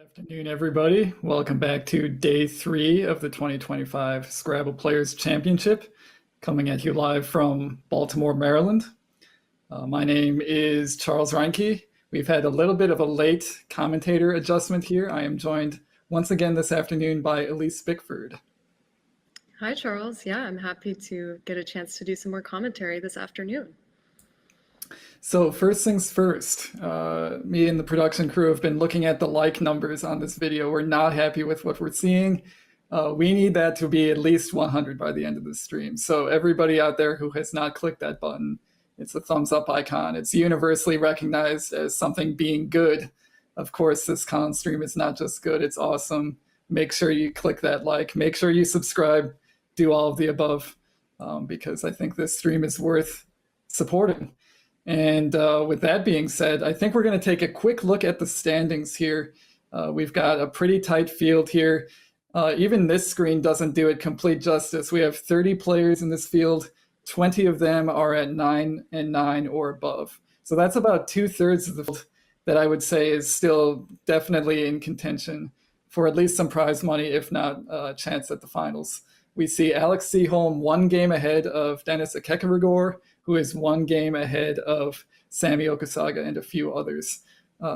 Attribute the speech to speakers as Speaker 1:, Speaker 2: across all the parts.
Speaker 1: Afternoon, everybody. Welcome back to day 3 of the 2025 Scrabble Players Championship, coming at you live from Baltimore, Maryland. My name is Charles Reinke. We've had a little bit of a late commentator adjustment here. I am joined once again this afternoon by Elise Bickford.
Speaker 2: Hi, Charles. Yeah, I'm happy to get a chance to do some more commentary this afternoon.
Speaker 1: So first things first, me and the production crew have been looking at the like numbers on this video. We're not happy with what we're seeing. We need that to be at least 100 by the end of the stream. So everybody out there who has not clicked that button, it's a thumbs up icon. It's universally recognized as something being good. Of course, this con stream is not just good, it's awesome. Make sure you click that like, make sure you subscribe, do all of the above, because I think this stream is worth supporting. And with that being said, I think we're going to take a quick look at the standings here. We've got a pretty tight field here. Even this screen doesn't do it complete justice. We have 30 players in this field. 20 of them are at 9 and 9 or above. So that's about 2/3 of the field that I would say is still definitely in contention for at least some prize money, if not a chance at the finals. We see Alex Seaholm 1 game ahead of Dennis Akekavigor, who is 1 game ahead of Sammy Okasaga and a few others.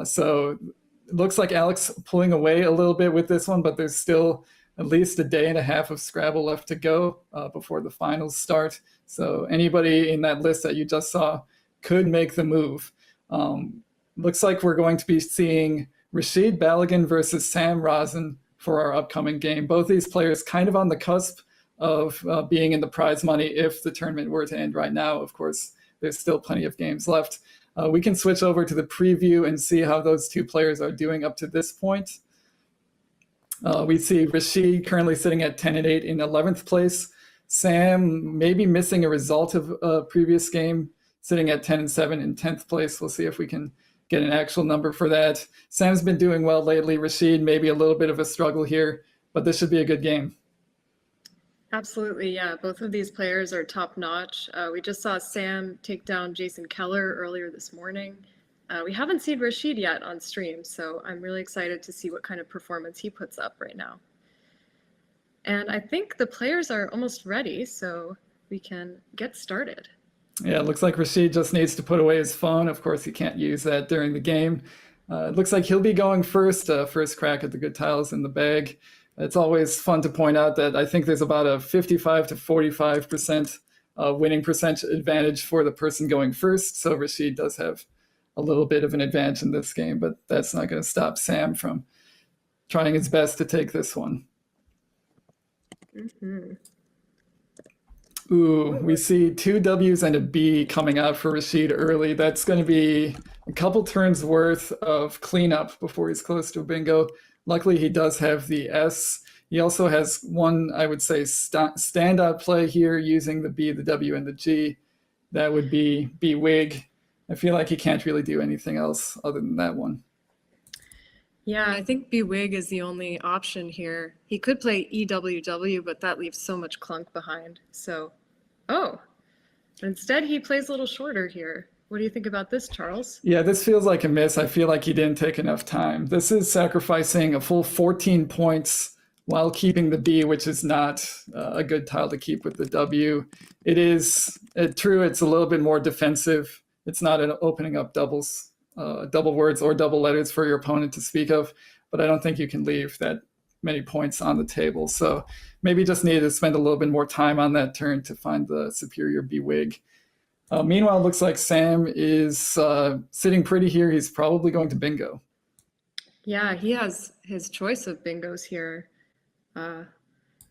Speaker 1: So it looks like Alex pulling away a little bit with this one, but there's still at least a day and a half of Scrabble left to go before the finals start. So anybody in that list that you just saw could make the move. Looks like we're going to be seeing Rasheed Balogun versus Sam Rosin for our upcoming game. Both these players kind of on the cusp of being in the prize money if the tournament were to end right now. Of course, there's still plenty of games left. We can switch over to the preview and see how those two players are doing up to this point. We see Rasheed currently sitting at 10 and 8 in 11th place. Sam maybe missing a result of a previous game, sitting at 10 and 7 in 10th place. We'll see if we can get an actual number for that. Sam's been doing well lately. Rasheed, maybe a little bit of a struggle here, but this should be a good game.
Speaker 2: Absolutely, yeah. Both of these players are top-notch. We just saw Sam take down Jason Keller earlier this morning. We haven't seen Rasheed yet on stream, so I'm really excited to see what kind of performance he puts up right now. And I think the players are almost ready, so we can get started.
Speaker 1: Yeah, it looks like Rasheed just needs to put away his phone. Of course, he can't use that during the game. It looks like he'll be going first crack at the good tiles in the bag. It's always fun to point out that I think there's about a 55 to 45% winning percentage advantage for the person going first. So Rasheed does have a little bit of an advantage in this game, but that's not going to stop Sam from trying his best to take this one.
Speaker 2: Mm-hmm.
Speaker 1: Ooh, we see 2 W's and a B coming out for Rasheed early. That's going to be a couple turns worth of cleanup before he's close to a bingo. Luckily, he does have the S. He also has one, I would say, standout play here using the B, the W, and the G. That would be B-Wig. I feel like he can't really do anything else other than that one.
Speaker 2: Yeah, I think B-Wig is the only option here. He could play EWW, but that leaves so much clunk behind. So, instead he plays a little shorter here. What do you think about this, Charles?
Speaker 1: Yeah, this feels like a miss. I feel like he didn't take enough time. This is sacrificing a full 14 points while keeping the B, which is not a good tile to keep with the W. It is true, it's a little bit more defensive. It's not an opening up double words or double letters for your opponent to speak of, but I don't think you can leave that many points on the table. So maybe just needed to spend a little bit more time on that turn to find the superior B-Wig. Meanwhile, it looks like Sam is sitting pretty here. He's probably going to bingo.
Speaker 2: Yeah, he has his choice of bingos here.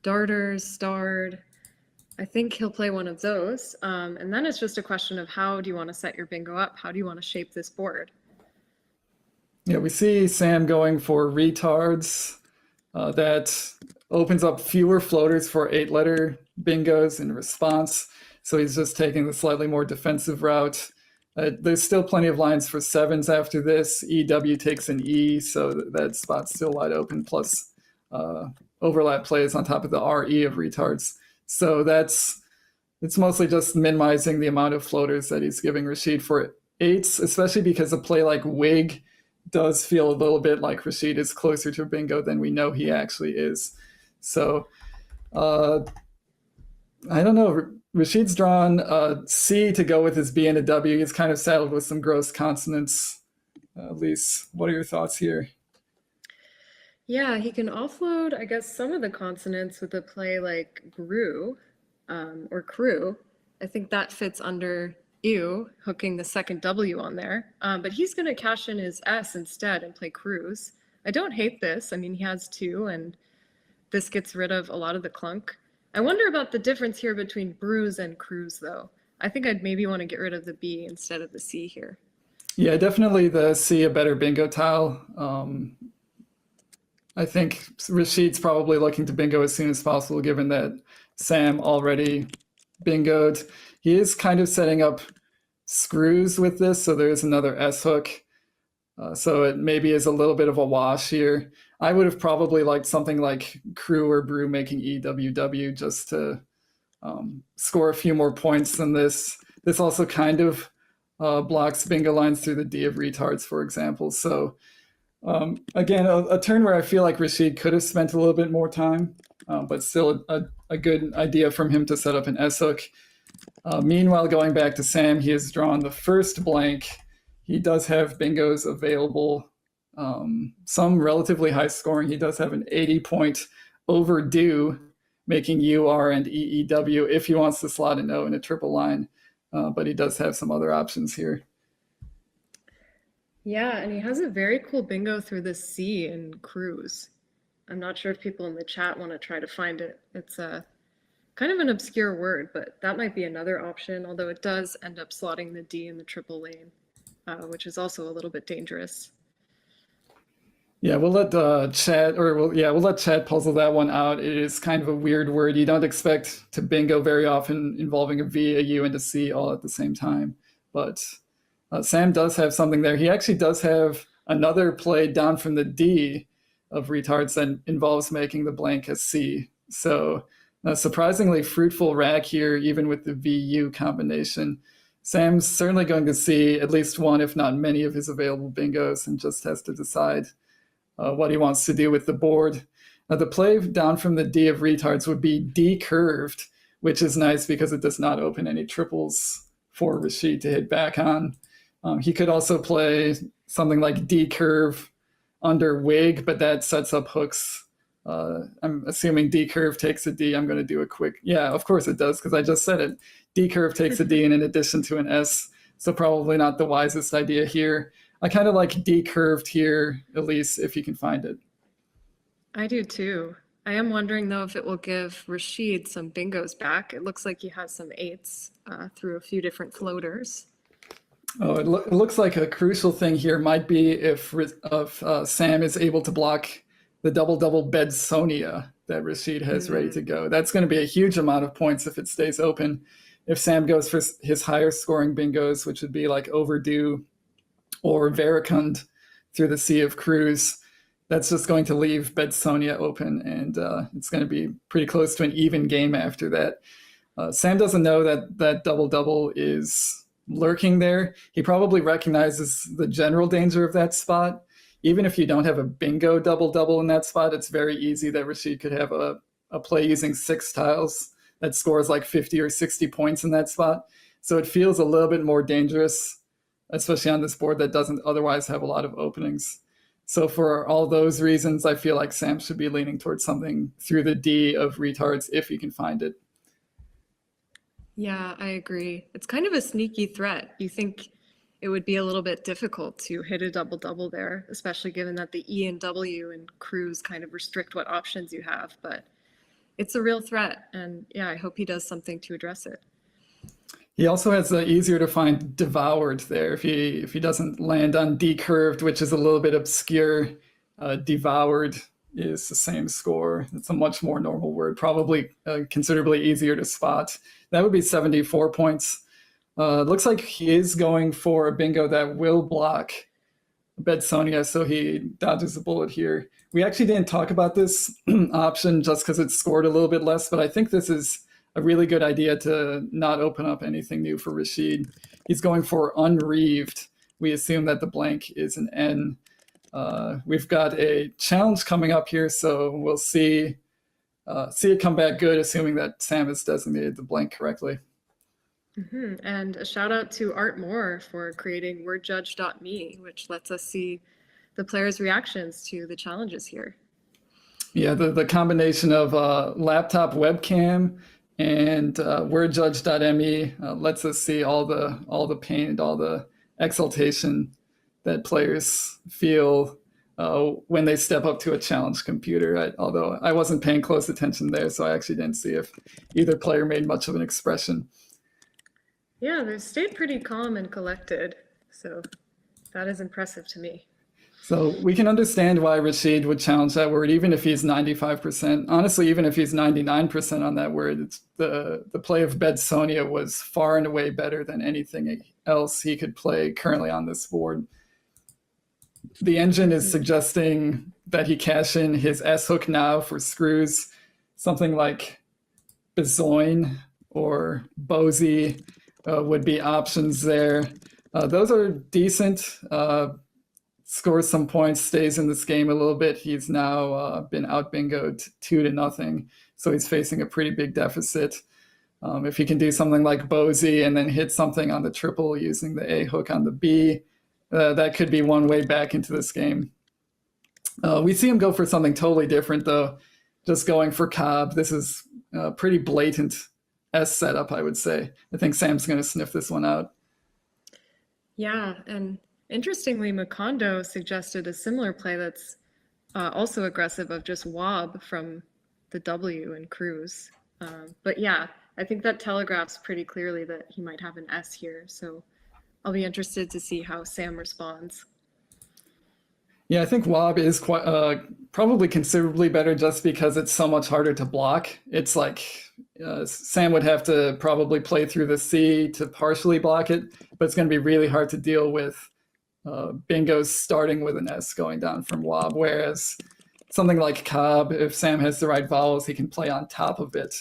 Speaker 2: Darters, starred. I think he'll play one of those. And then it's just a question of how do you want to set your bingo up? How do you want to shape this board?
Speaker 1: Yeah, we see Sam going for retards. That opens up fewer floaters for 8-letter bingos in response. So he's just taking the slightly more defensive route. There's still plenty of lines for 7s after this. EW takes an E, so that spot's still wide open, plus overlap plays on top of the RE of retards. So it's mostly just minimizing the amount of floaters that he's giving Rasheed for 8s, especially because a play like Wig does feel a little bit like Rasheed is closer to bingo than we know he actually is. So I don't know. Rasheed's drawn a C to go with his B and a W. He's kind of saddled with some gross consonants. Elise, what are your thoughts here?
Speaker 2: Yeah, he can offload, I guess, some of the consonants with a play like grew or crew. I think that fits under ew, hooking the second W on there. But he's going to cash in his S instead and play cruise. I don't hate this. I mean, he has two, and this gets rid of a lot of the clunk. I wonder about the difference here between bruise and cruise, though. I think I'd maybe want to get rid of the B instead of the C here.
Speaker 1: Yeah, definitely the C, a better bingo tile. I think Rasheed's probably looking to bingo as soon as possible, given that Sam already bingoed. He is kind of setting up screws with this, so there's another S hook. So it maybe is a little bit of a wash here. I would have probably liked something like crew or brew making EWW just to score a few more points than this. This also kind of blocks bingo lines through the D of retards, for example. So again, a turn where I feel like Rasheed could have spent a little bit more time, but still a good idea from him to set up an S hook. Meanwhile, going back to Sam, he has drawn the first blank. He does have bingos available, some relatively high scoring. He does have an 80-point overdue, making U, R, and EEW if he wants to slot an O in a triple line, but he does have some other options here.
Speaker 2: Yeah, and he has a very cool bingo through the C in cruise. I'm not sure if people in the chat want to try to find it. It's a kind of an obscure word, but that might be another option, although it does end up slotting the D in the triple lane, which is also a little bit dangerous.
Speaker 1: Yeah, we'll let Chad, we'll let Chad puzzle that one out. It is kind of a weird word. You don't expect to bingo very often involving a V, a U, and a C all at the same time. But Sam does have something there. He actually does have another play down from the D of retards that involves making the blank a C. So a surprisingly fruitful rack here, even with the VU combination. Sam's certainly going to see at least one, if not many, of his available bingos and just has to decide what he wants to do with the board. The play down from the D of retards would be D curved, which is nice because it does not open any triples for Rasheed to hit back on. He could also play something like D curve under wig, but that sets up hooks. I'm assuming D curve takes a D. I'm going to do a quick, yeah, of course it does, because I just said it. D curve takes a D in addition to an S, so probably not the wisest idea here. I kind of like D curved here, Elise, if you can find it.
Speaker 2: I do too. I am wondering though if it will give Rasheed some bingos back. It looks like he has some eights through a few different floaters.
Speaker 1: Oh, it looks like a crucial thing here might be if Sam is able to block the double-double Bedsonia that Rasheed has ready to go. That's going to be a huge amount of points if it stays open. If Sam goes for his higher scoring bingos, which would be like overdue or Veracund through the Sea of Cruise, that's just going to leave Bedsonia open, and it's going to be pretty close to an even game after that. Sam doesn't know that double-double is lurking there. He probably recognizes the general danger of that spot. Even if you don't have a bingo double-double in that spot, it's very easy that Rasheed could have a play using 6 tiles that scores like 50 or 60 points in that spot. So it feels a little bit more dangerous, especially on this board that doesn't otherwise have a lot of openings. So for all those reasons, I feel like Sam should be leaning towards something through the D of retards if you can find it.
Speaker 2: Yeah, I agree. It's kind of a sneaky threat. You think it would be a little bit difficult to hit a double-double there, especially given that the E and W and Cruise kind of restrict what options you have. But it's a real threat, and yeah, I hope he does something to address it.
Speaker 1: He also has easier to find devoured there if he doesn't land on decurved, which is a little bit obscure. Devoured is the same score. It's a much more normal word, probably considerably easier to spot. That would be 74 points. Looks like he is going for a bingo that will block Bedsonia, so he dodges a bullet here. We actually didn't talk about this option just because it scored a little bit less, but I think this is a really good idea to not open up anything new for Rasheed. He's going for unreaved. We assume that the blank is an N. He could also play something like D curved, which is a little bit obscure. Devoured is the same score. It's a much more normal word, probably considerably easier to spot. That would be 74 points. Looks like he is going for a bingo that will block Bedsonia, so he dodges a bullet here. We actually didn't talk about this just because it scored a little bit less, but I think this is a really good idea to not open up anything new for Rasheed. He's going for unreaved. We assume that the blank is an N. We've got a challenge coming up here, so we'll see it come back good, assuming that Sam has designated the blank correctly.
Speaker 2: And a shout out to Art Moore for creating wordjudge.me, which lets us see the players' reactions to the challenges here.
Speaker 1: Yeah, the combination of laptop webcam and wordjudge.me lets us see all the pain and all the exultation that players feel when they step up to a challenge computer. Although I wasn't paying close attention there, so I actually didn't see if either player made much of an expression.
Speaker 2: Yeah, they stayed pretty calm and collected, so that is impressive to me.
Speaker 1: So we can understand why Rasheed would challenge that word, even if he's 95%. Honestly, even if he's 99% on that word, the play of Bedsonia was far and away better than anything else he could play currently on this board. The engine is suggesting that he cash in his S-hook now for screws, something like Bezoin or Bozy would be options there. Those are decent. Scores some points, stays in this game a little bit. He's now been out bingoed 2-0, so he's facing a pretty big deficit. If he can do something like Bozy and then hit something on the triple using the A hook on the B, that could be one way back into this game. We see him go for something totally different, though, just going for Cobb. This is a pretty blatant S setup, I would say. I think Sam's going to sniff this one out.
Speaker 2: Yeah, and interestingly, Macondo suggested a similar play that's also aggressive of just wob from the W and cruise. But yeah, I think that telegraphs pretty clearly that he might have an S here. So I'll be interested to see how Sam responds.
Speaker 1: Yeah, I think wob is quite probably considerably better just because it's so much harder to block. It's like Sam would have to probably play through the C to partially block it, but it's going to be really hard to deal with bingos starting with an S going down from wob, whereas something like Cobb, if Sam has the right vowels, he can play on top of it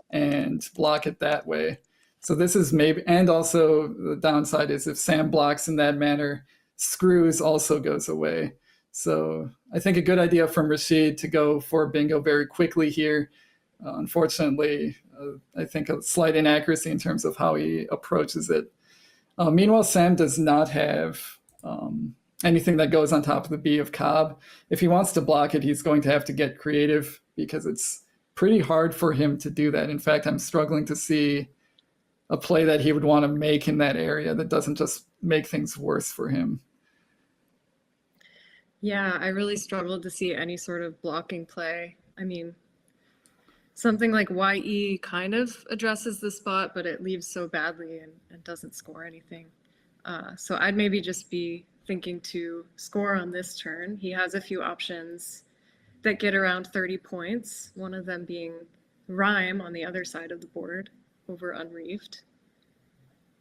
Speaker 1: and block it that way. So this is maybe, and also the downside is if Sam blocks in that manner, screws also goes away. So I think a good idea from Rasheed to go for bingo very quickly here. Unfortunately, I think a slight inaccuracy in terms of how he approaches it. Meanwhile, Sam does not have anything that goes on top of the B of Cobb. If he wants to block it, he's going to have to get creative because it's pretty hard for him to do that. In fact, I'm struggling to see a play that he would want to make in that area that doesn't just make things worse for him.
Speaker 2: Yeah, I really struggled to see any sort of blocking play. I mean, something like YE kind of addresses the spot, but it leaves so badly and doesn't score anything. So I'd maybe just be thinking to score on this turn. He has a few options that get around 30 points, one of them being Rhyme on the other side of the board over Unreefed.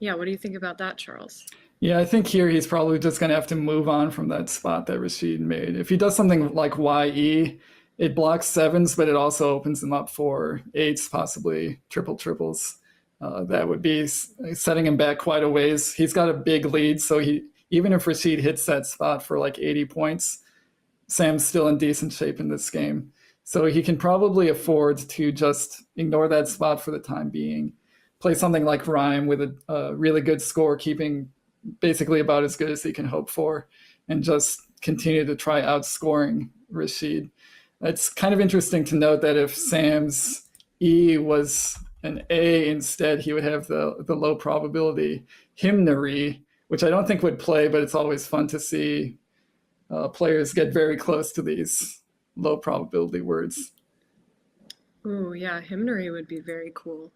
Speaker 2: Yeah, what do you think about that, Charles?
Speaker 1: Yeah, I think here he's probably just going to have to move on from that spot that Rasheed made. If he does something like YE, it blocks sevens, but it also opens them up for eights, possibly triples. That would be setting him back quite a ways. He's got a big lead, so even if Rasheed hits that spot for like 80 points, Sam's still in decent shape in this game. So he can probably afford to just ignore that spot for the time being, play something like Rhyme with a really good score, keeping basically about as good as he can hope for, and just continue to try outscoring Rasheed. It's kind of interesting to note that if Sam's E was an A instead, he would have the low probability hymnary, which I don't think would play, but it's always fun to see players get very close to these low probability words.
Speaker 2: Ooh, yeah, hymnary would be very cool.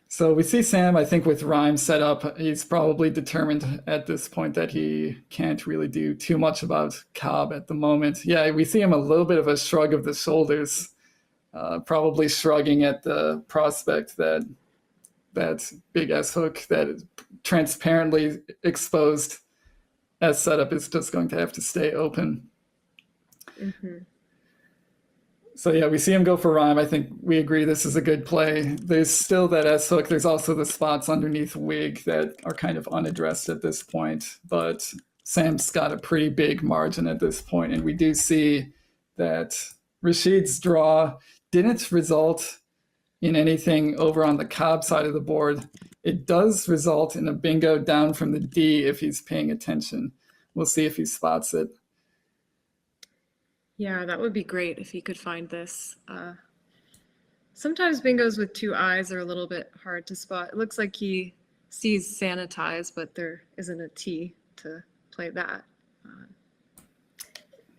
Speaker 1: So we see Sam, I think, with Rhyme set up. He's probably determined at this point that he can't really do too much about Cobb at the moment. Yeah, we see him a little bit of a shrug of the shoulders, probably shrugging at the prospect that that big S hook that is transparently exposed as setup is just going to have to stay open.
Speaker 2: Mm-hmm.
Speaker 1: So yeah, we see him go for Rhyme. I think we agree this is a good play. There's still that S hook. There's also the spots underneath Wig that are kind of unaddressed at this point. But Sam's got a pretty big margin at this point, and we do see that Rasheed's draw didn't result in anything over on the Cobb side of the board. It does result in a bingo down from the D if he's paying attention. We'll see if he spots it.
Speaker 2: Yeah, that would be great if he could find this. Sometimes bingos with two eyes are a little bit hard to spot. It looks like he sees sanitize, but there isn't a T to play that.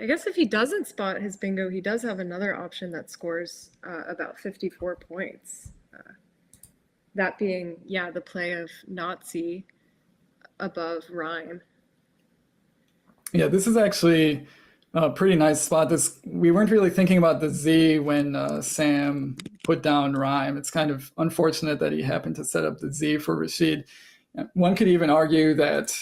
Speaker 2: I guess if he doesn't spot his bingo, he does have another option that scores about 54 points. That being, yeah, the play of Nazi above rhyme.
Speaker 1: Yeah, this is actually a pretty nice spot. We weren't really thinking about the Z when Sam put down rhyme. It's kind of unfortunate that he happened to set up the Z for Rasheed. One could even argue that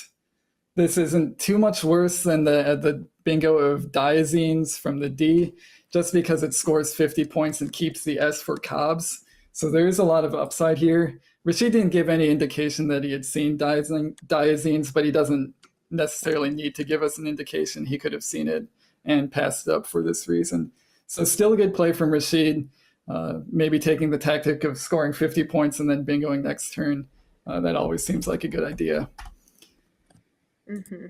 Speaker 1: this isn't too much worse than the bingo of diazines from the D, just because it scores 50 points and keeps the S for Cobbs. So there is a lot of upside here. Rasheed didn't give any indication that he had seen diazines, but he doesn't necessarily need to give us an indication. He could have seen it and passed it up for this reason. So still a good play from Rasheed, maybe taking the tactic of scoring 50 points and then bingoing next turn. That always seems like a good idea.
Speaker 2: Mm-hmm.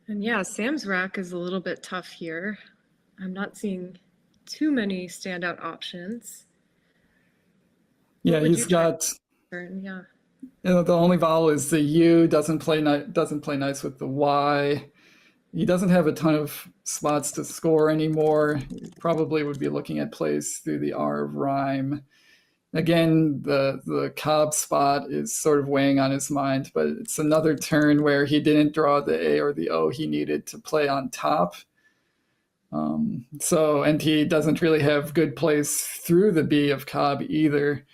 Speaker 2: And yeah, Sam's rack is a little bit tough here. I'm not seeing too many standout options.
Speaker 1: Yeah, he's got.
Speaker 2: Yeah.
Speaker 1: The only vowel is the U. Doesn't play nice with the Y. He doesn't have a ton of spots to score anymore. He probably would be looking at plays through the R of rhyme. Again, the Cobb spot is sort of weighing on his mind, but it's another turn where he didn't draw the A or the O he needed to play on top. And he doesn't really have good plays through the B of Cobb either.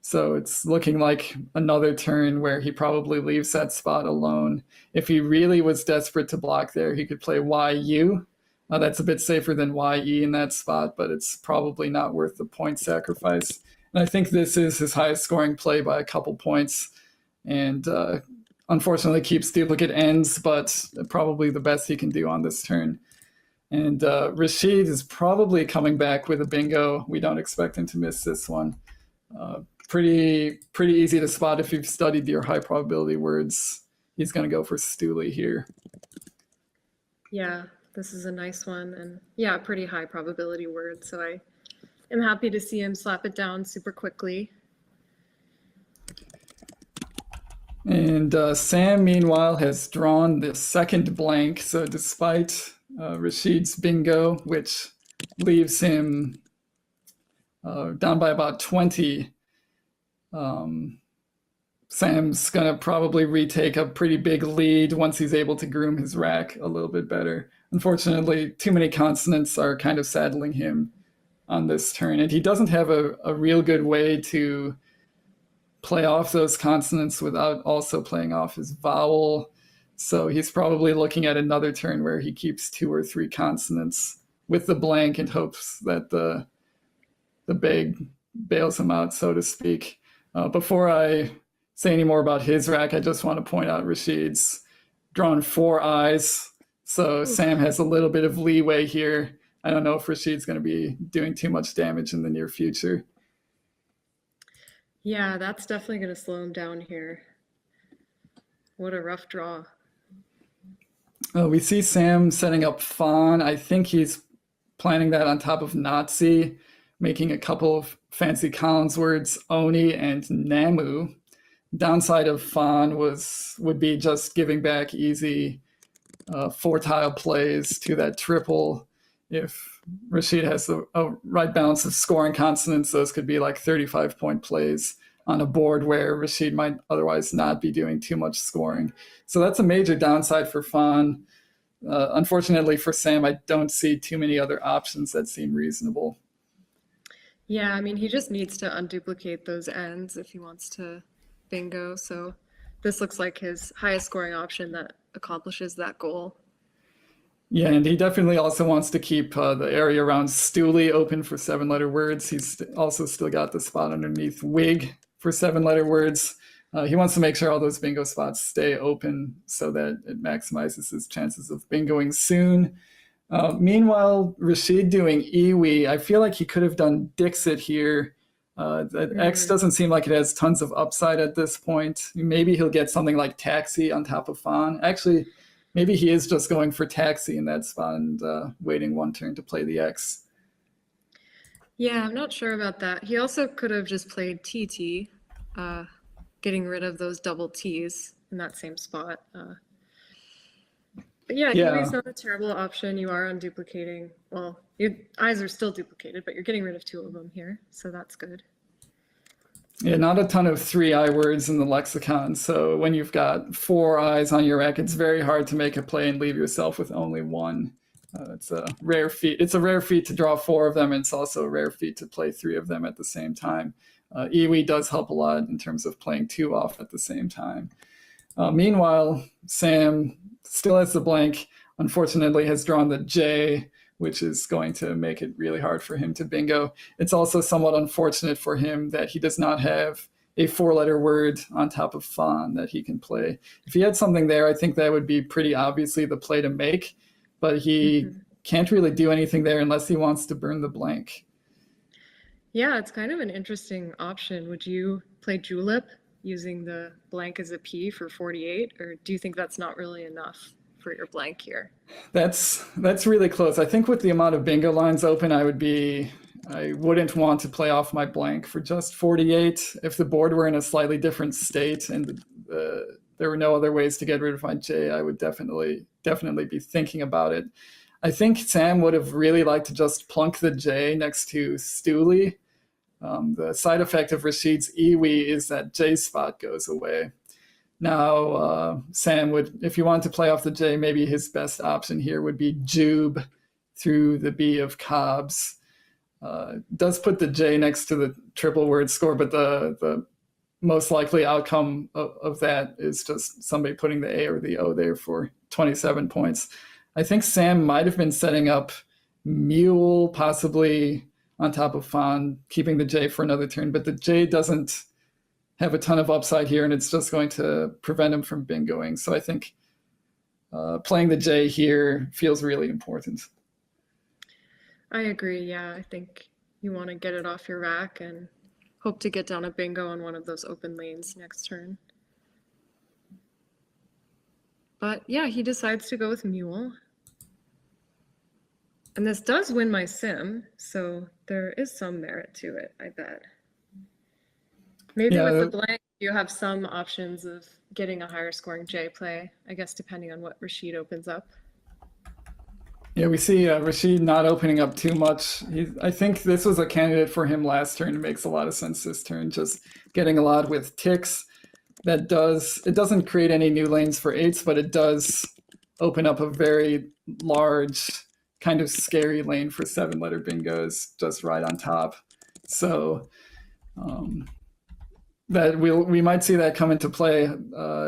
Speaker 1: So it's looking like another turn where he probably leaves that spot alone. If he really was desperate to block there, he could play YU. That's a bit safer than YE in that spot, but it's probably not worth the point sacrifice. And I think this is his highest scoring play by a couple points, and unfortunately keeps duplicate ends, but probably the best he can do on this turn. And Rasheed is probably coming back with a bingo. We don't expect him to miss this one. Pretty easy to spot if you've studied your high probability words. He's going to go for Stooley here.
Speaker 2: Yeah, this is a nice one, and yeah, pretty high probability word. So I am happy to see him slap it down super quickly.
Speaker 1: And Sam, meanwhile, has drawn the second blank. So despite Rasheed's bingo, which leaves him down by about 20, Sam's going to probably retake a pretty big lead once he's able to groom his rack a little bit better. Unfortunately, too many consonants are kind of saddling him on this turn, and he doesn't have a real good way to play off those consonants without also playing off his vowel. So he's probably looking at another turn where he keeps 2 or 3 consonants with the blank and hopes that the big bails him out, so to speak. Before I say any more about his rack, I just want to point out Rasheed's drawn 4 eyes. So Sam has a little bit of leeway here. I don't know if Rasheed's going to be doing too much damage in the near future.
Speaker 2: Yeah, that's definitely going to slow him down here. What a rough draw.
Speaker 1: We see Sam setting up Fawn. I think he's planning that on top of Nazi, making a couple of fancy Collins words, Oni and Namu. Downside of Fawn would be just giving back easy 4-tile plays to that triple. If Rasheed has a right balance of scoring consonants, those could be like 35-point plays on a board where Rasheed might otherwise not be doing too much scoring. So that's a major downside for Fawn. Unfortunately for Sam, I don't see too many other options that seem reasonable.
Speaker 2: Yeah, I mean, he just needs to unduplicate those ends if he wants to bingo. So this looks like his highest scoring option that accomplishes that goal.
Speaker 1: Yeah, and he definitely also wants to keep the area around Stooley open for 7-letter words. He's also still got the spot underneath Wig for 7-letter words. He wants to make sure all those bingo spots stay open so that it maximizes his chances of bingoing soon. Meanwhile, Rasheed doing Iwi, I feel like he could have done Dixit here. That X doesn't seem like it has tons of upside at this point. Maybe he'll get something like Taxi on top of Fawn. Actually, maybe he is just going for Taxi in that spot and waiting one turn to play the X.
Speaker 2: Yeah, I'm not sure about that. He also could have just played TT, getting rid of those double T's in that same spot. But yeah, Iwi's not a terrible option. You are unduplicating. Well, your eyes are still duplicated, but you're getting rid of 2 of them here, so that's good.
Speaker 1: Yeah, not a ton of 3-eye words in the lexicon. So when you've got 4 eyes on your rack, it's very hard to make a play and leave yourself with only 1. It's a rare feat. It's a rare feat to draw 4 of them, and it's also a rare feat to play 3 of them at the same time. Iwi does help a lot in terms of playing 2 off at the same time. Meanwhile, Sam still has the blank. Unfortunately, has drawn the J, which is going to make it really hard for him to bingo. It's also somewhat unfortunate for him that he does not have a 4-letter word on top of Fawn that he can play. If he had something there, I think that would be pretty obviously the play to make, but he can't really do anything there unless he wants to burn the blank.
Speaker 2: Yeah, it's kind of an interesting option. Would you play Julep using the blank as a P for 48, or do you think that's not really enough for your blank here?
Speaker 1: That's really close. I think with the amount of bingo lines open, I wouldn't want to play off my blank for just 48. If the board were in a slightly different state and there were no other ways to get rid of my J, I would definitely be thinking about it. I think Sam would have really liked to just plunk the J next to Stooley. The side effect of Rasheed's Iwi is that J spot goes away. Now, Sam would, if you want to play off the J, maybe his best option here would be Jube through the B of Cobbs. Does put the J next to the triple word score, but the most likely outcome of that is just somebody putting the A or the O there for 27 points. I think Sam might have been setting up Mule, possibly on top of Fawn, keeping the J for another turn, but the J doesn't have a ton of upside here, and it's just going to prevent him from bingoing. So I think playing the J here feels really important.
Speaker 2: I agree. Yeah, I think you want to get it off your rack and hope to get down a bingo on one of those open lanes next turn. But yeah, he decides to go with Mule. And this does win my sim, so there is some merit to it, I bet. Maybe with the blank, you have some options of getting a higher scoring J play, I guess, depending on what Rasheed opens up.
Speaker 1: Yeah, we see Rasheed not opening up too much. I think this was a candidate for him last turn. It makes a lot of sense this turn, just getting a lot with ticks. It doesn't create any new lanes for 8s, but it does open up a very large, kind of scary lane for 7-letter bingos just right on top. So that we might see that come into play.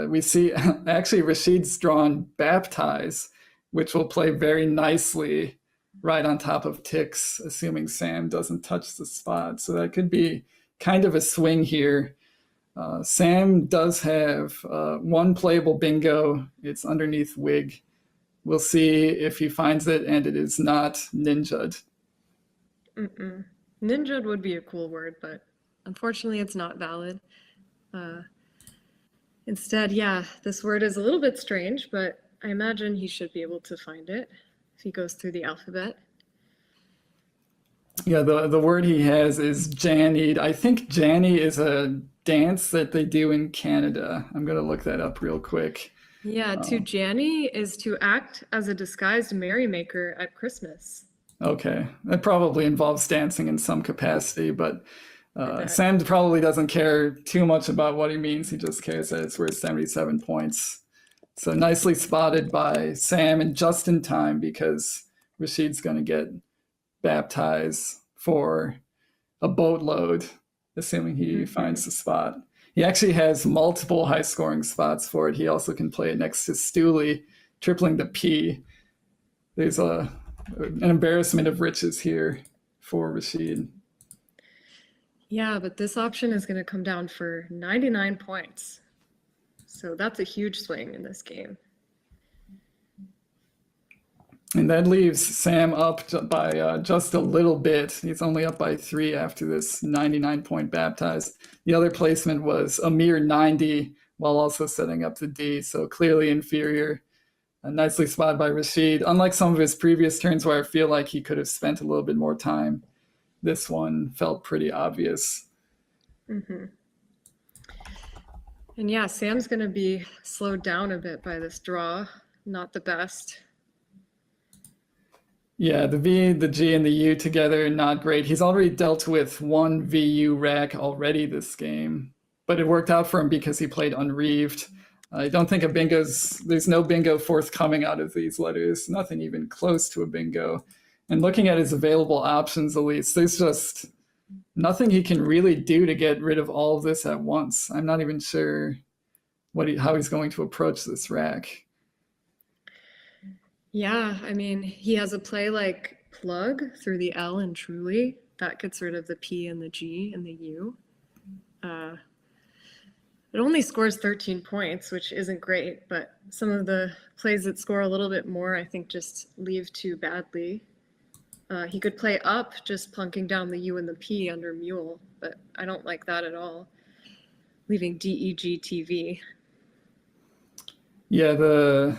Speaker 1: We see actually Rasheed's drawn Baptize, which will play very nicely right on top of ticks, assuming Sam doesn't touch the spot. So that could be kind of a swing here. Sam does have 1 playable bingo. It's underneath Wig. We'll see if he finds it, and it is not Ninja'd.
Speaker 2: Ninja'd would be a cool word, but unfortunately it's not valid. Instead, yeah, this word is a little bit strange, but I imagine he should be able to find it if he goes through the alphabet.
Speaker 1: Yeah, the word he has is Jannied. I think Janny is a dance that they do in Canada. I'm going to look that up real quick.
Speaker 2: Yeah, to Janny is to act as a disguised merrymaker at Christmas.
Speaker 1: Okay, that probably involves dancing in some capacity, but Sam probably doesn't care too much about what he means. He just cares that it's worth 77 points. So nicely spotted by Sam, and just in time because Rasheed's going to get Baptized for a boatload, assuming he finds the spot. He actually has multiple high-scoring spots for it. He also can play it next to Stooley, tripling the P. There's an embarrassment of riches here for Rasheed.
Speaker 2: Yeah, but this option is going to come down for 99 points. So that's a huge swing in this game.
Speaker 1: And that leaves Sam up by just a little bit. He's only up by 3 after this 99-point baptize. The other placement was a mere 90 while also setting up the D, so clearly inferior. Nicely spotted by Rasheed. Unlike some of his previous turns where I feel like he could have spent a little bit more time, this one felt pretty obvious.
Speaker 2: Mm-hmm. And yeah, Sam's going to be slowed down a bit by this draw. Not the best.
Speaker 1: Yeah, the V, the G, and the U together, not great. He's already dealt with one VU rack already this game, but it worked out for him because he played unreaved. I don't think there's no bingo forthcoming out of these letters, nothing even close to a bingo. And looking at his available options, Elise, there's just nothing he can really do to get rid of all of this at once. I'm not even sure how he's going to approach this rack.
Speaker 2: Yeah, I mean, he has a play like plug through the L and truly. That gets rid of the P and the G and the U. It only scores 13 points, which isn't great, but some of the plays that score a little bit more, I think, just leave too badly. He could play up, just plunking down the U and the P under mule, but I don't like that at all. Leaving D, E, G, T, V.
Speaker 1: Yeah, the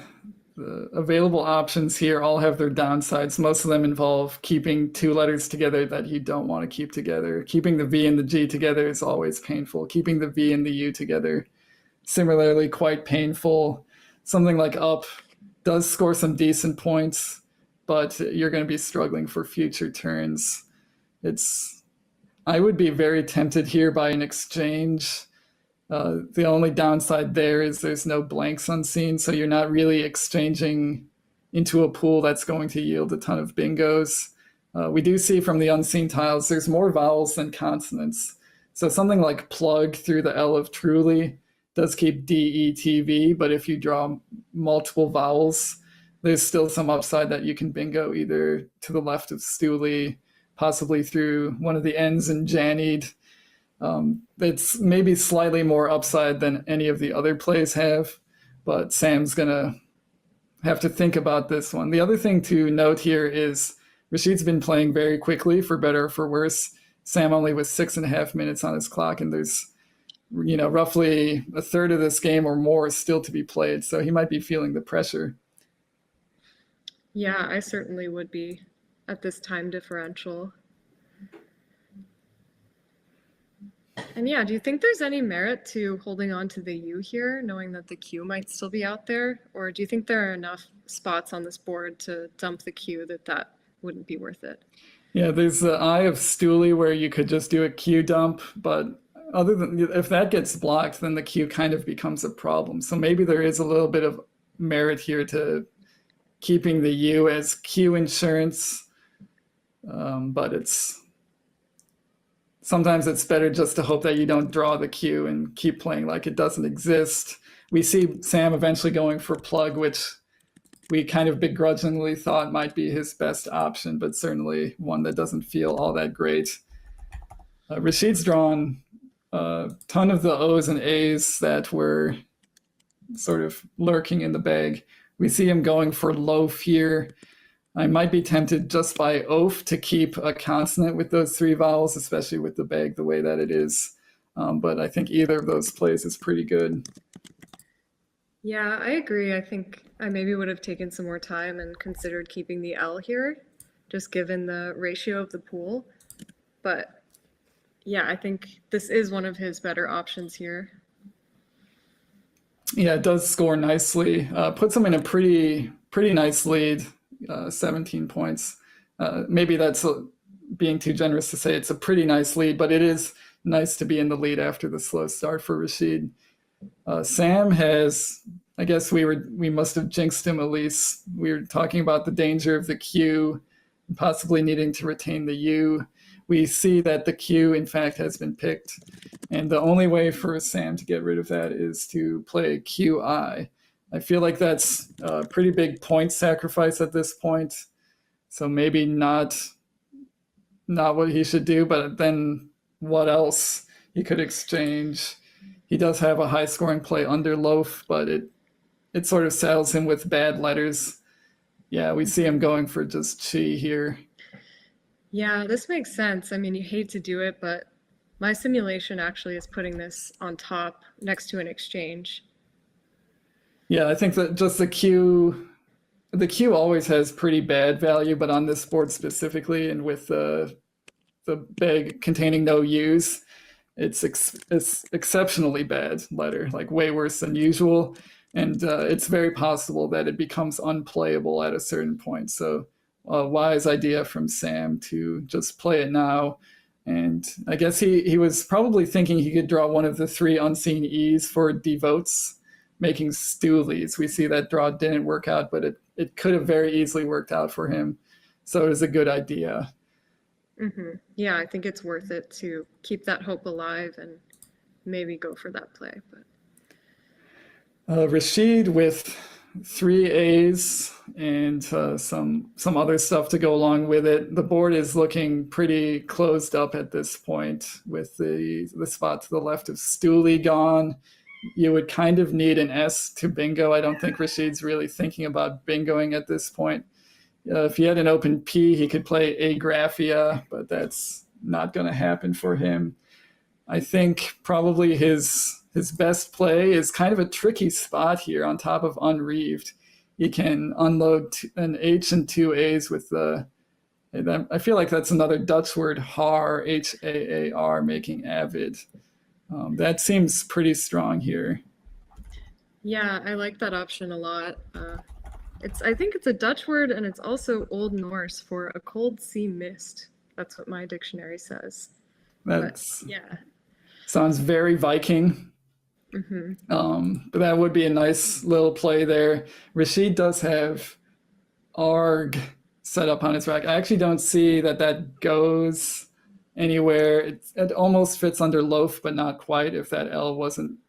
Speaker 1: available options here all have their downsides. Most of them involve keeping two letters together that you don't want to keep together. Keeping the V and the G together is always painful. Keeping the V and the U together, similarly quite painful. Something like up does score some decent points, but you're going to be struggling for future turns. I would be very tempted here by an exchange. The only downside there is there's no blanks unseen, so you're not really exchanging into a pool that's going to yield a ton of bingos. We do see from the unseen tiles there's more vowels than consonants. So something like plug through the L of truly does keep D, E, T, V, but if you draw multiple vowels, there's still some upside that you can bingo either to the left of Stooley, possibly through one of the N's in Janied. It's maybe slightly more upside than any of the other plays have, but Sam's going to have to think about this one. The other thing to note here is Rasheed's been playing very quickly, for better or for worse. Sam only was 6.5 minutes on his clock, and there's roughly a third of this game or more still to be played, so he might be feeling the pressure.
Speaker 2: Yeah, I certainly would be at this time differential. And yeah, do you think there's any merit to holding on to the U here, knowing that the Q might still be out there? Or do you think there are enough spots on this board to dump the Q that wouldn't be worth it?
Speaker 1: Yeah, there's the Eye of Stooley where you could just do a Q dump, but other than if that gets blocked, then the Q kind of becomes a problem. So maybe there is a little bit of merit here to keeping the U as Q insurance, but sometimes it's better just to hope that you don't draw the Q and keep playing like it doesn't exist. We see Sam eventually going for plug, which we kind of begrudgingly thought might be his best option, but certainly one that doesn't feel all that great. Rasheed's drawn a ton of the O's and A's that were sort of lurking in the bag. We see him going for loaf here. I might be tempted just by oaf to keep a consonant with those three vowels, especially with the bag the way that it is. But I think either of those plays is pretty good.
Speaker 2: Yeah, I agree. I think I maybe would have taken some more time and considered keeping the L here, just given the ratio of the pool. But yeah, I think this is one of his better options here.
Speaker 1: Yeah, it does score nicely. Puts him in a pretty nice lead. 17 points. Maybe that's being too generous to say it's a pretty nice lead, but it is nice to be in the lead after the slow start for Rasheed. Sam has, I guess we must have jinxed him, Elise. We were talking about the danger of the Q, possibly needing to retain the U. We see that the Q, in fact, has been picked, and the only way for Sam to get rid of that is to play QI. I feel like that's a pretty big point sacrifice at this point. So maybe not what he should do, but then what else he could exchange. He does have a high scoring play under loaf, but it sort of saddles him with bad letters. Yeah, we see him going for just chi here.
Speaker 2: Yeah, this makes sense. I mean, you hate to do it, but my simulation actually is putting this on top next to an exchange.
Speaker 1: Yeah, I think that just the Q always has pretty bad value, but on this board specifically, and with the bag containing no U's, it's exceptionally bad letter, like way worse than usual. And it's very possible that it becomes unplayable at a certain point. So a wise idea from Sam to just play it now. And I guess he was probably thinking he could draw one of the 3 unseen E's for devotes, making stoolies. We see that draw didn't work out, but it could have very easily worked out for him. So it was a good idea.
Speaker 2: Mm-hmm. Yeah, I think it's worth it to keep that hope alive and maybe go for that play. But
Speaker 1: Rasheed with 3 A's and some other stuff to go along with it. The board is looking pretty closed up at this point with the spot to the left of Stoolie gone. You would kind of need an S to bingo. I don't think Rasheed's really thinking about bingoing at this point. If he had an open P, he could play Agraphia, but that's not going to happen for him. I think probably his best play is kind of a tricky spot here on top of unreaved. He can unload an H and 2 A's with the, I feel like that's another Dutch word, haar, Haar, making avid. That seems pretty strong here.
Speaker 2: yeah, I like that option a lot. I think it's a Dutch word, and it's also Old Norse for a cold sea mist. That's what my dictionary says.
Speaker 1: That's,
Speaker 2: yeah.
Speaker 1: Sounds very Viking. But that would be a nice little play there. Rasheed does have Arg set up on his rack. I actually don't see that goes anywhere. It almost fits under loaf, but not quite. If that L wasn't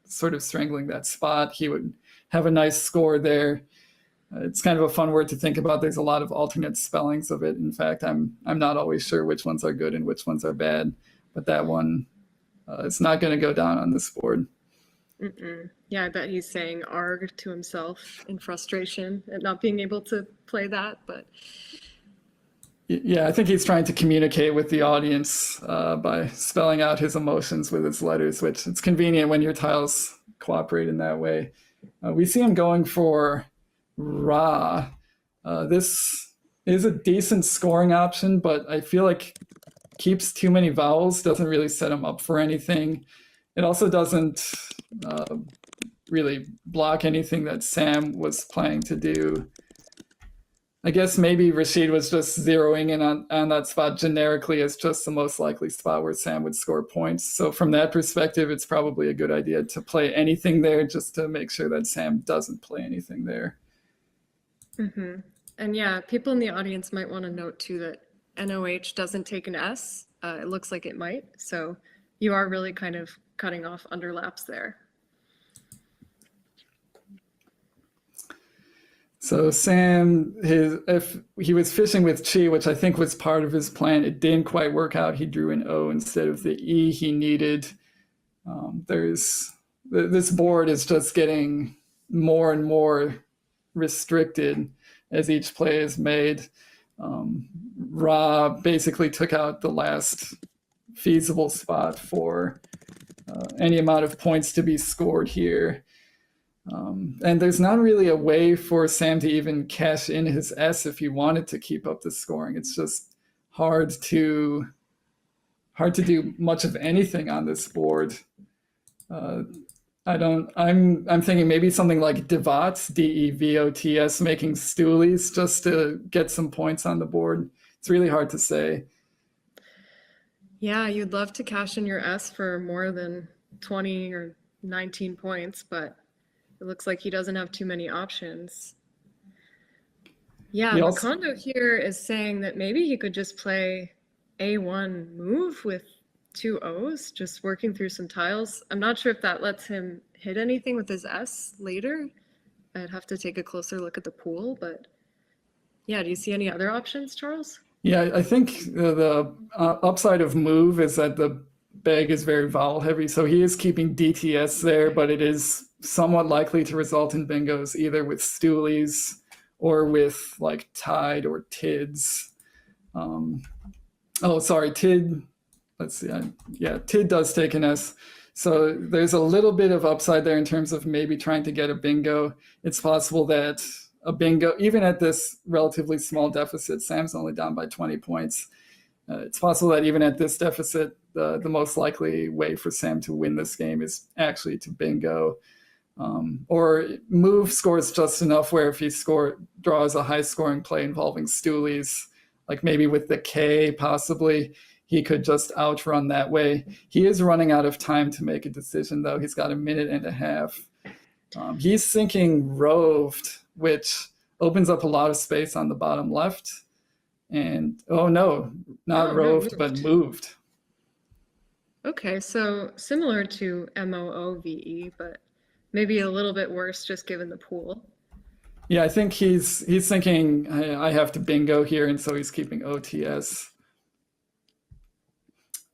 Speaker 1: sort of strangling that spot, he would have a nice score there. It's kind of a fun word to think about. There's a lot of alternate spellings of it. In fact, I'm not always sure which ones are good and which ones are bad, but that one is not going to go down on this board.
Speaker 2: Yeah, I bet he's saying arg to himself in frustration at not being able to play that, but
Speaker 1: yeah, I think he's trying to communicate with the audience by spelling out his emotions with his letters, which it's convenient when your tiles cooperate in that way. We see him going for Ra. This is a decent scoring option, but I feel like keeps too many vowels, doesn't really set him up for anything. It also doesn't really block anything that Sam was planning to do. I guess maybe Rasheed was just zeroing in on that spot generically as just the most likely spot where Sam would score points. So from that perspective, it's probably a good idea to play anything there just to make sure that Sam doesn't play anything there.
Speaker 2: And yeah, people in the audience might want to note too that NOH doesn't take an S. It looks like it might. So you are really kind of cutting off underlaps there.
Speaker 1: So Sam, if he was fishing with chi, which I think was part of his plan, it didn't quite work out. He drew an O instead of the E he needed. This board is just getting more and more restricted as each play is made. Ra basically took out the last feasible spot for any amount of points to be scored here. And there's not really a way for Sam to even cash in his S if he wanted to keep up the scoring. It's just hard to do much of anything on this board. I'm thinking maybe something like Devots, Devots, making stoolies just to get some points on the board. It's really hard to say.
Speaker 2: Yeah, you'd love to cash in your S for more than 20 or 19 points, but it looks like he doesn't have too many options. Yeah, Macondo here is saying that maybe he could just play A1 move with 2 O's, just working through some tiles. I'm not sure if that lets him hit anything with his S later. I'd have to take a closer look at the pool, but yeah, do you see any other options, Charles?
Speaker 1: Yeah, I think the upside of move is that the bag is very vowel heavy, so he is keeping DTS there, but it is somewhat likely to result in bingos either with stoolies or with like Tide or Tids. Oh, sorry, Tid. Let's see. Yeah, Tid does take an S. So there's a little bit of upside there in terms of maybe trying to get a bingo. It's possible that a bingo, even at this relatively small deficit, Sam's only down by 20 points. It's possible that even at this deficit, the most likely way for Sam to win this game is actually to bingo. Or move scores just enough where if he draws a high scoring play involving stoolies, like maybe with the K possibly, he could just outrun that way. He is running out of time to make a decision, though. He's got a minute and a half. He's thinking roved, which opens up a lot of space on the bottom left. And, oh no, not roved, but moved.
Speaker 2: Okay, so similar to MOOVE, but maybe a little bit worse just given the pool.
Speaker 1: Yeah, I think he's thinking, I have to bingo here, and so he's keeping OTS.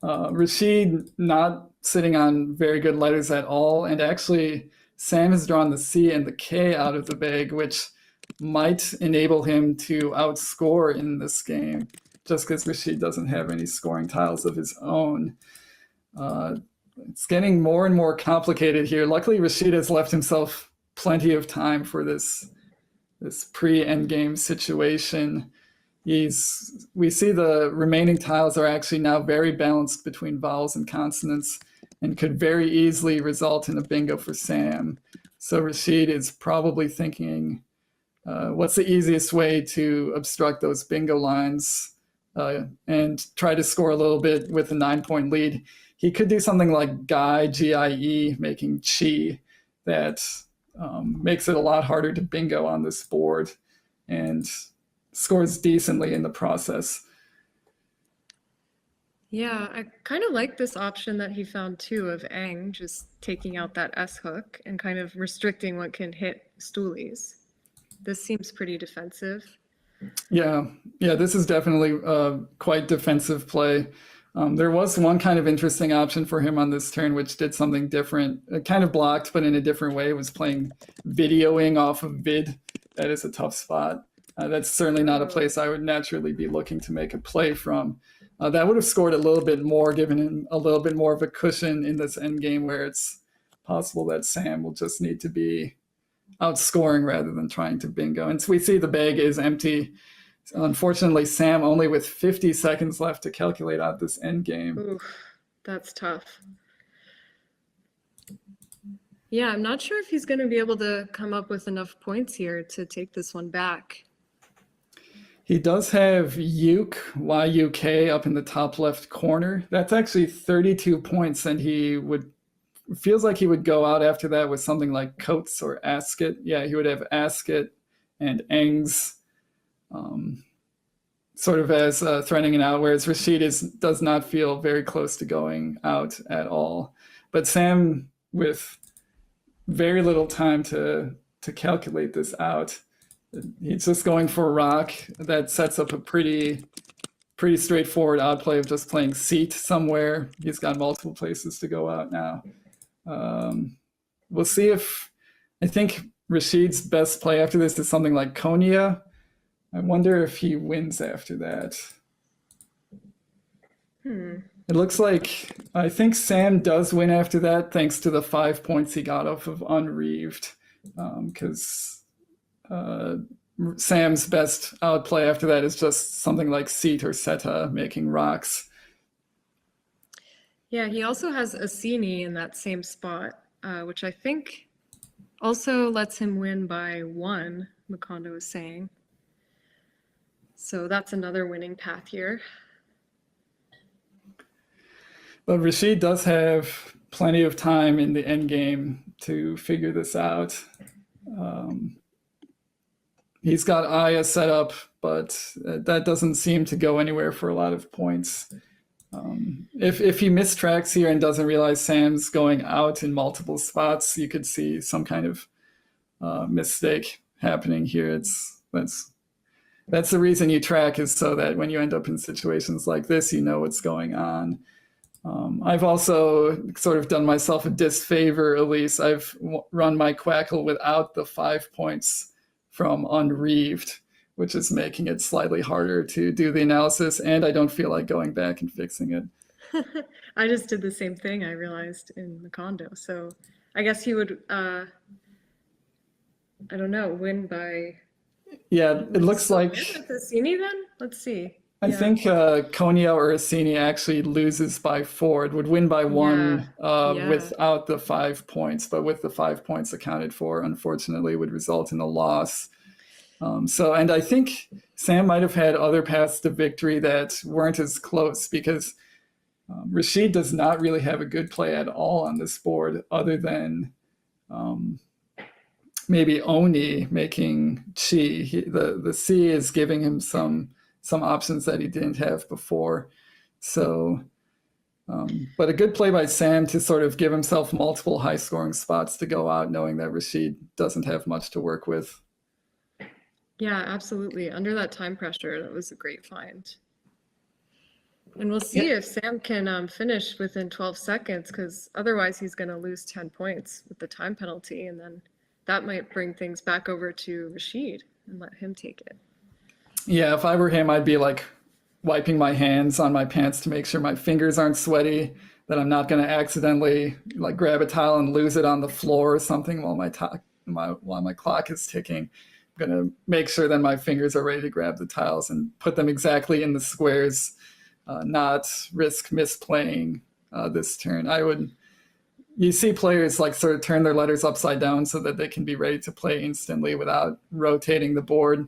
Speaker 1: Rasheed not sitting on very good letters at all, and actually Sam has drawn the C and the K out of the bag, which might enable him to outscore in this game, just because Rasheed doesn't have any scoring tiles of his own. It's getting more and more complicated here. Luckily, Rasheed has left himself plenty of time for this pre-endgame situation. We see the remaining tiles are actually now very balanced between vowels and consonants and could very easily result in a bingo for Sam. So Rasheed is probably thinking, what's the easiest way to obstruct those bingo lines and try to score a little bit with a 9-point lead? He could do something like Guy, G-I-E, making Chi, that makes it a lot harder to bingo on this board and scores decently in the process.
Speaker 2: Yeah, I kind of like this option that he found too of Aang just taking out that S hook and kind of restricting what can hit stoolies. This seems pretty defensive.
Speaker 1: Yeah, this is definitely quite defensive play. There was one kind of interesting option for him on this turn, which did something different. It kind of blocked, but in a different way. It was playing videoing off of vid. That is a tough spot. That's certainly not a place I would naturally be looking to make a play from. That would have scored a little bit more, given him a little bit more of a cushion in this end game where it's possible that Sam will just need to be outscoring rather than trying to bingo. And so we see the bag is empty. Unfortunately, Sam only with 50 seconds left to calculate out this end game.
Speaker 2: Oof, that's tough. Yeah, I'm not sure if he's going to be able to come up with enough points here to take this one back.
Speaker 1: He does have Yuk, Y-U-K, up in the top left corner. That's actually 32 points, and feels like he would go out after that with something like Coates or Asket. Yeah, he would have Asket and Engs sort of as threatening it out, whereas Rasheed does not feel very close to going out at all. But Sam, with very little time to calculate this out, he's just going for a rock. That sets up a pretty straightforward odd play of just playing seat somewhere. He's got multiple places to go out now. We'll see if, I think Rasheed's best play after this is something like Konya. I wonder if he wins after that. It looks like, I think Sam does win after that, thanks to the 5 points he got off of Unreaved, because Sam's best outplay after that is just something like Seat or Seta making rocks.
Speaker 2: Yeah, he also has Asini in that same spot, which I think also lets him win by 1, Makondo is saying. So that's another winning path here.
Speaker 1: But Rasheed does have plenty of time in the end game to figure this out. He's got Aya set up, but that doesn't seem to go anywhere for a lot of points. If he mistracks here and doesn't realize Sam's going out in multiple spots, you could see some kind of mistake happening here. That's the reason you track, is so that when you end up in situations like this, you know what's going on. I've also sort of done myself a disfavor, Elise. I've run my Quackle without the 5 points from unreeved, which is making it slightly harder to do the analysis, and I don't feel like going back and fixing it.
Speaker 2: I just did the same thing, I realized, in the condo. So I guess he would, I don't know, win by.
Speaker 1: Yeah, it looks like.
Speaker 2: With Assini then? Let's see.
Speaker 1: I think Konya or Assini actually loses by 4. It would win by 1 without the 5 points, but with the 5 points accounted for, unfortunately, would result in a loss. And I think Sam might have had other paths to victory that weren't as close, because Rasheed does not really have a good play at all on this board, other than maybe Oni making Chi. The C is giving him some options that he didn't have before. So, but a good play by Sam to sort of give himself multiple high-scoring spots to go out, knowing that Rasheed doesn't have much to work with.
Speaker 2: Yeah, absolutely. Under that time pressure, that was a great find. And we'll see if Sam can finish within 12 seconds, because otherwise he's going to lose 10 points with the time penalty, and then that might bring things back over to Rasheed and let him take it.
Speaker 1: Yeah, if I were him, I'd be like wiping my hands on my pants to make sure my fingers aren't sweaty, that I'm not going to accidentally like grab a tile and lose it on the floor or something while my clock is ticking. I'm going to make sure that my fingers are ready to grab the tiles and put them exactly in the squares, not risk misplaying this turn. You see players like sort of turn their letters upside down so that they can be ready to play instantly without rotating the board.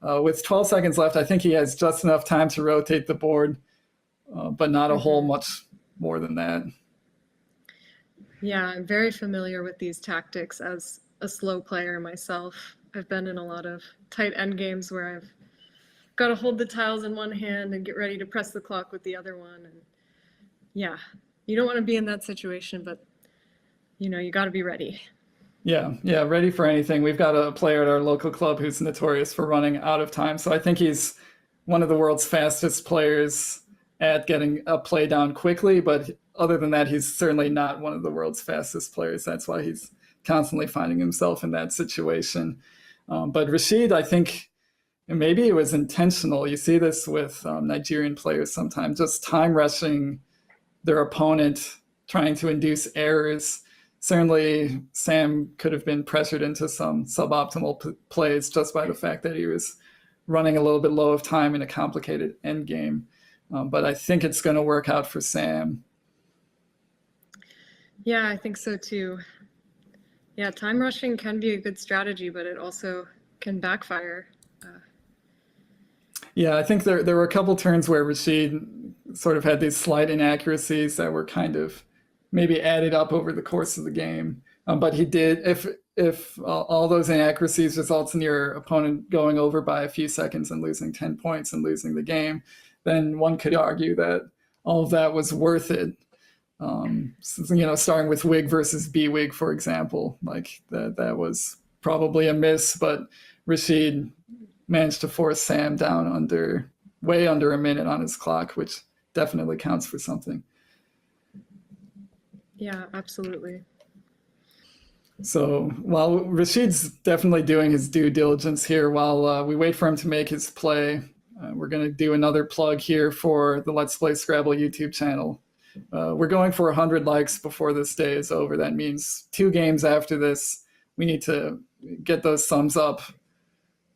Speaker 1: With 12 seconds left, I think he has just enough time to rotate the board, but not a whole much more than that.
Speaker 2: Yeah, I'm very familiar with these tactics as a slow player myself. I've been in a lot of tight end games where I've got to hold the tiles in one hand and get ready to press the clock with the other one. And yeah, you don't want to be in that situation, but you got to be ready.
Speaker 1: Yeah, ready for anything. We've got a player at our local club who's notorious for running out of time. So I think he's one of the world's fastest players at getting a play down quickly. But other than that, he's certainly not one of the world's fastest players. That's why he's constantly finding himself in that situation. But Rasheed, I think maybe it was intentional. You see this with Nigerian players sometimes, just time rushing their opponent, trying to induce errors. Certainly, Sam could have been pressured into some suboptimal plays just by the fact that he was running a little bit low of time in a complicated end game. But I think it's going to work out for Sam.
Speaker 2: Yeah, I think so too. Yeah, time rushing can be a good strategy, but it also can backfire.
Speaker 1: Yeah, I think there were a couple turns where Rasheed sort of had these slight inaccuracies that were kind of maybe added up over the course of the game. But he did, if all those inaccuracies results in your opponent going over by a few seconds and losing 10 points and losing the game, then one could argue that all of that was worth it. Starting with Wig versus B-Wig, for example, like that was probably a miss, but Rasheed managed to force Sam down way under a minute on his clock, which definitely counts for something.
Speaker 2: Yeah, absolutely.
Speaker 1: So while Rasheed's definitely doing his due diligence here, while we wait for him to make his play, we're going to do another plug here for the Let's Play Scrabble YouTube channel. We're going for 100 likes before this day is over. That means 2 games after this, we need to get those thumbs up,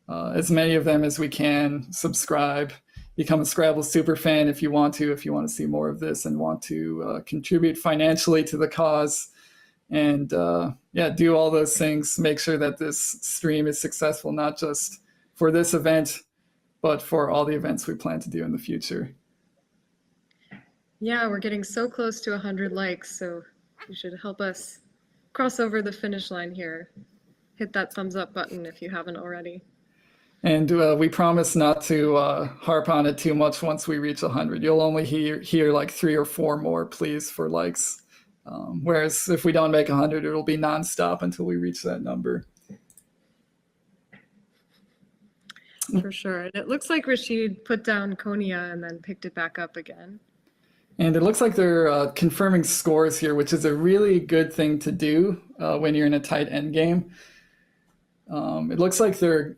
Speaker 1: as many of them as we can. Subscribe, become a Scrabble super fan if you want to see more of this and want to contribute financially to the cause. And do all those things. Make sure that this stream is successful, not just for this event, but for all the events we plan to do in the future.
Speaker 2: Yeah, we're getting so close to 100 likes, so you should help us cross over the finish line here. Hit that thumbs up button if you haven't already.
Speaker 1: And we promise not to harp on it too much once we reach 100. You'll only hear like 3 or 4 more pleas for likes. Whereas if we don't make 100, it'll be nonstop until we reach that number.
Speaker 2: For sure. And it looks like Rasheed put down Konya and then picked it back up again.
Speaker 1: And it looks like they're confirming scores here, which is a really good thing to do when you're in a tight end game. It looks like they're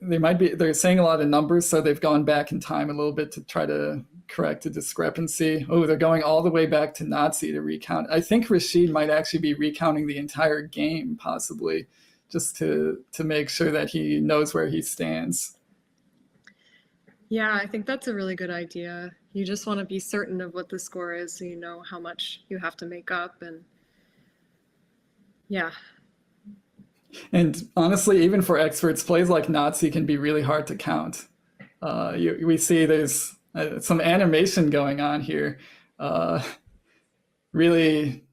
Speaker 1: saying a lot of numbers, so they've gone back in time a little bit to try to correct a discrepancy. Oh, they're going all the way back to Nazi to recount. I think Rasheed might actually be recounting the entire game, possibly, just to make sure that he knows where he stands.
Speaker 2: Yeah, I think that's a really good idea. You just want to be certain of what the score is so you know how much you have to make up. And yeah.
Speaker 1: And honestly, even for experts, plays like Nazi can be really hard to count. We see there's some animation going on here, really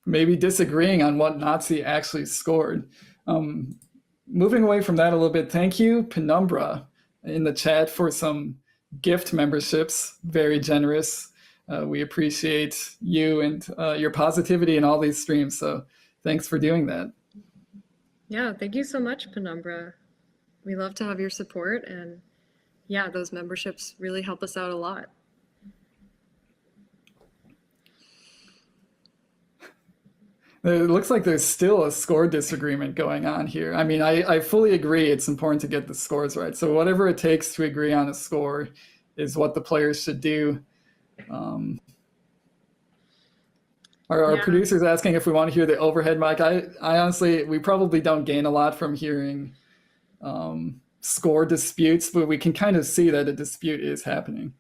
Speaker 1: maybe disagreeing on what Nazi actually scored. Moving away from that a little bit, thank you, Penumbra, in the chat for some gift memberships. Very generous. We appreciate you and your positivity in all these streams, so thanks for doing that.
Speaker 2: Yeah, thank you so much, Penumbra. We love to have your support, and yeah, those memberships really help us out a lot.
Speaker 1: It looks like there's still a score disagreement going on here. I mean, I fully agree it's important to get the scores right. So whatever it takes to agree on a score is what the players should do. Our producer's asking if we want to hear the overhead mic. I honestly, we probably don't gain a lot from hearing score disputes, but we can kind of see that a dispute is happening.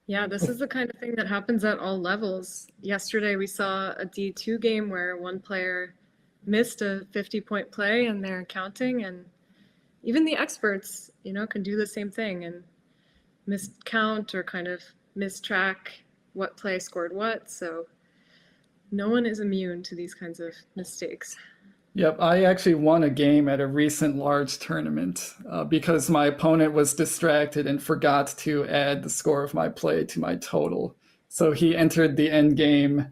Speaker 2: Yeah, this is the kind of thing that happens at all levels. Yesterday, we saw a D2 game where one player missed a 50-point play and they're counting, and even the experts, can do the same thing and miscount or kind of mistrack what play scored what. So no one is immune to these kinds of mistakes.
Speaker 1: Yep, I actually won a game at a recent large tournament because my opponent was distracted and forgot to add the score of my play to my total. So he entered the end game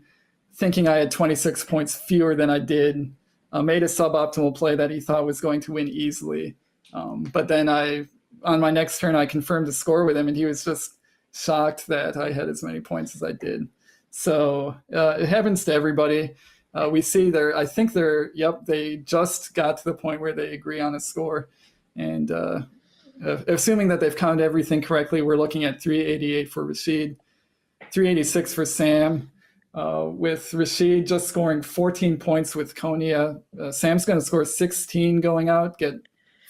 Speaker 1: thinking I had 26 points fewer than I did, made a suboptimal play that he thought was going to win easily. But then on my next turn, I confirmed the score with him, and he was just shocked that I had as many points as I did. So it happens to everybody. We see they just got to the point where they agree on a score. And assuming that they've counted everything correctly, we're looking at 388 for Rasheed, 386 for Sam, with Rasheed just scoring 14 points with Konya. Sam's going to score 16 going out, get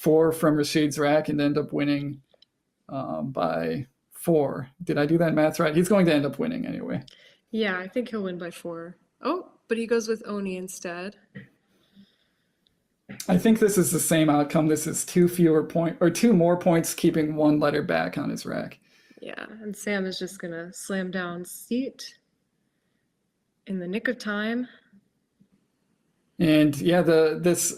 Speaker 1: 4 from Rasheed's rack, and end up winning by 4. Did I do that math right? He's going to end up winning anyway.
Speaker 2: Yeah, I think he'll win by 4. Oh, but he goes with Oni instead.
Speaker 1: I think this is the same outcome. This is 2 more points, keeping 1 letter back on his rack.
Speaker 2: Yeah, and Sam is just gonna slam down seat in the nick of time.
Speaker 1: And yeah, this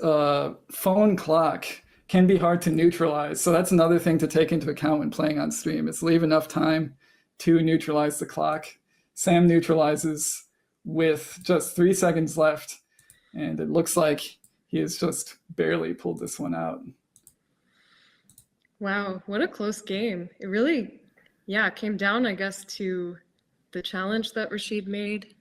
Speaker 1: phone clock can be hard to neutralize. So that's another thing to take into account when playing on stream, is leave enough time to neutralize the clock. Sam neutralizes with just 3 seconds left, and it looks like he has just barely pulled this one out.
Speaker 2: Wow, what a close game. It really, came down, I guess, to the challenge that Rasheed made.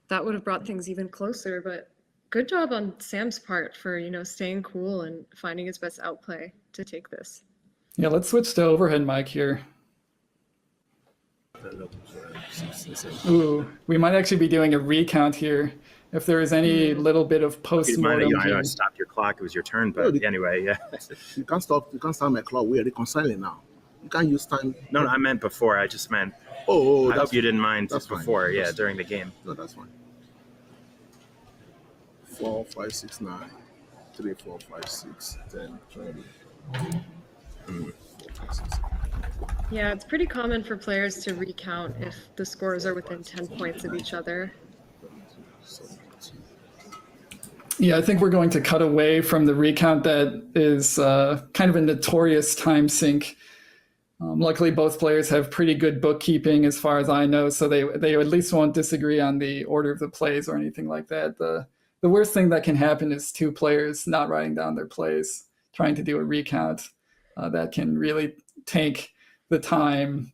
Speaker 2: That would have brought things even closer, but good job on Sam's part for, staying cool and finding his best outplay to take this.
Speaker 1: Yeah, let's switch to overhead mic here. Ooh, we might actually be doing a recount here. If there is any little bit of post-mortem.
Speaker 3: I stopped your clock. It was your turn, but anyway, yeah.
Speaker 4: You can't start my clock. We are reconciling now. You can't use time.
Speaker 3: No, I meant before. I just meant. I hope you didn't mind before. Yeah, during the game.
Speaker 4: No, that's fine. 4, 5, 6, 9. 3, 4, 5, 6, 10, 20. 4, 5, 6.
Speaker 2: Yeah, it's pretty common for players to recount if the scores are within 10 points of each other.
Speaker 1: Yeah, I think we're going to cut away from the recount that is kind of a notorious time sink. Luckily, both players have pretty good bookkeeping as far as I know, so they at least won't disagree on the order of the plays or anything like that. The the worst thing that can happen is two players not writing down their plays, trying to do a recount. That can really take the time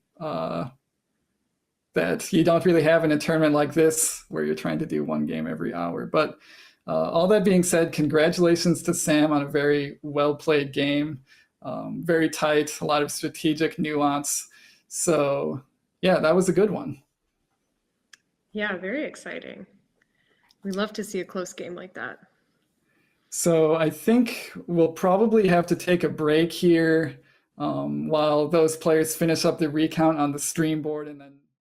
Speaker 1: that you don't really have in a tournament like this, where you're trying to do one game every hour. But all that being said, congratulations to Sam on a very well-played game. Very tight, a lot of strategic nuance. So yeah, that was a good one.
Speaker 2: Yeah, very exciting. We love to see a close game like that.
Speaker 1: So I think we'll probably have to take a break here while those players finish up the recount on the stream board, and then